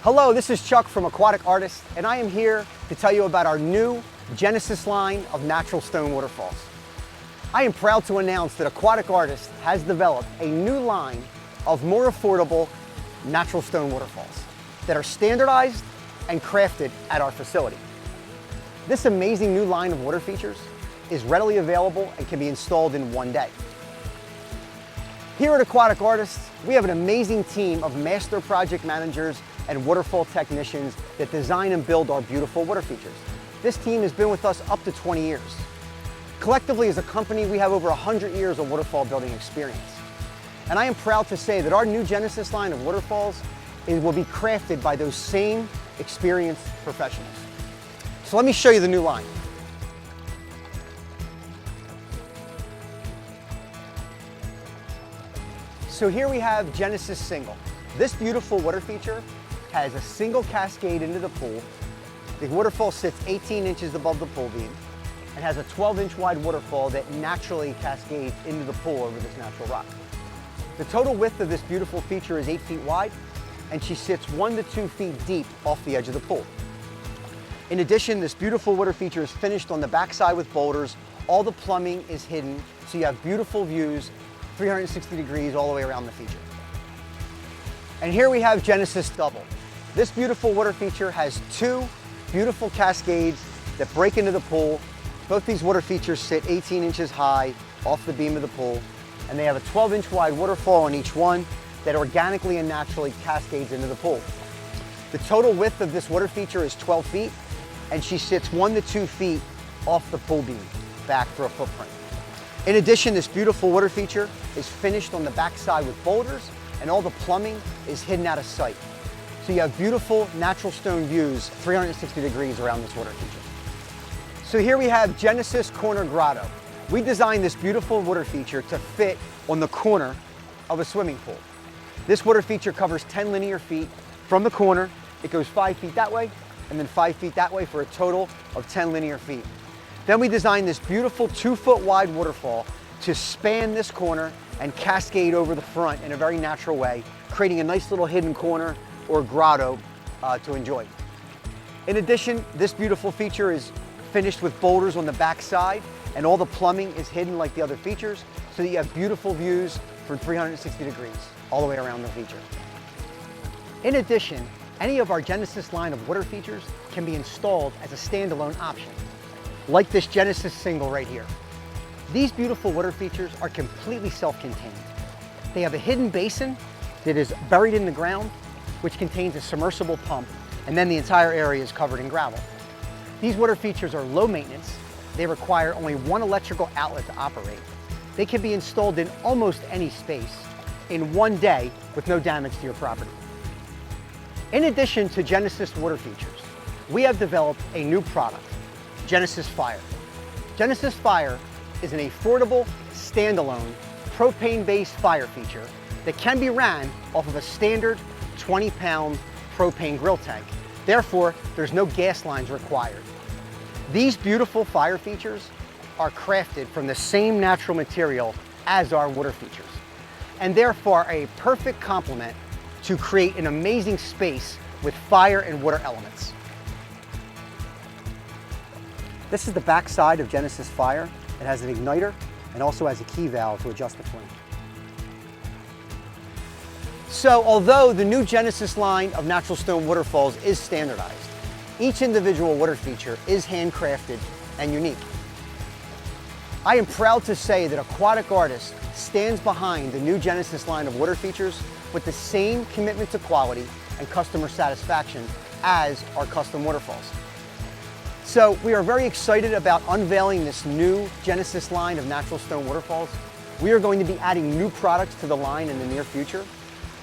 Hello, this is Chuck from Aquatic Artists, and I am here to tell you about our new Genesis line of natural stone waterfalls. I am proud to announce that Aquatic Artists has developed a new line of more affordable natural stone waterfalls that are standardized and crafted at our facility. This amazing new line of water features is readily available and can be installed in one day. Here at Aquatic Artists, we have an amazing team of master project managers and waterfall technicians that design and build our beautiful water features. This team has been with us up to 20 years. Collectively as a company, we have over 100 years of waterfall building experience. And I am proud to say that our new Genesis line of waterfalls will be crafted by those same experienced professionals. So let me show you the new line. So here we have Genesis Single. This beautiful water feature has a single cascade into the pool. The waterfall sits 18 inches above the pool beam and has a 12-inch wide waterfall that naturally cascades into the pool over this natural rock. The total width of this beautiful feature is 8 feet wide, and she sits 1 to 2 feet deep off the edge of the pool. In addition, this beautiful water feature is finished on the backside with boulders. All the plumbing is hidden, so you have beautiful views 360 degrees all the way around the feature. And here we have Genesis Double. This beautiful water feature has 2 beautiful cascades that break into the pool. Both these water features sit 18 inches high off the beam of the pool, and they have a 12-inch wide waterfall on each one that organically and naturally cascades into the pool. The total width of this water feature is 12 feet, and she sits 1 to 2 feet off the pool beam back for a footprint. In addition, this beautiful water feature is finished on the backside with boulders, and all the plumbing is hidden out of sight. So you have beautiful natural stone views 360 degrees around this water feature. So here we have Genesis Corner Grotto. We designed this beautiful water feature to fit on the corner of a swimming pool. This water feature covers 10 linear feet from the corner. It goes 5 feet that way and then 5 feet that way for a total of 10 linear feet. Then we designed this beautiful 2-foot wide waterfall to span this corner and cascade over the front in a very natural way, creating a nice little hidden corner or grotto to enjoy. In addition, this beautiful feature is finished with boulders on the back side, and all the plumbing is hidden like the other features, so that you have beautiful views from 360 degrees all the way around the feature. In addition, any of our Genesis line of water features can be installed as a standalone option, like this Genesis Single right here. These beautiful water features are completely self-contained. They have a hidden basin that is buried in the ground, which contains a submersible pump, and then the entire area is covered in gravel. These water features are low maintenance. They require only 1 electrical outlet to operate. They can be installed in almost any space in one day with no damage to your property. In addition to Genesis water features, we have developed a new product, Genesis Fire. Genesis Fire is an affordable, standalone, propane-based fire feature that can be ran off of a standard 20-pound propane grill tank. Therefore, there's no gas lines required. These beautiful fire features are crafted from the same natural material as our water features, and therefore a perfect complement to create an amazing space with fire and water elements. This is the back side of Genesis Fire. It has an igniter and also has a key valve to adjust the flame. So although the new Genesis line of natural stone waterfalls is standardized, each individual water feature is handcrafted and unique. I am proud to say that Aquatic Artists stands behind the new Genesis line of water features with the same commitment to quality and customer satisfaction as our custom waterfalls. So we are very excited about unveiling this new Genesis line of natural stone waterfalls. We are going to be adding new products to the line in the near future,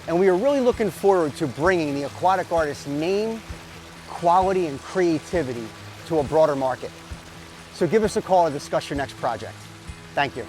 and we are really looking forward to bringing the Aquatic Artists name, quality, and creativity to a broader market. So give us a call to discuss your next project. Thank you.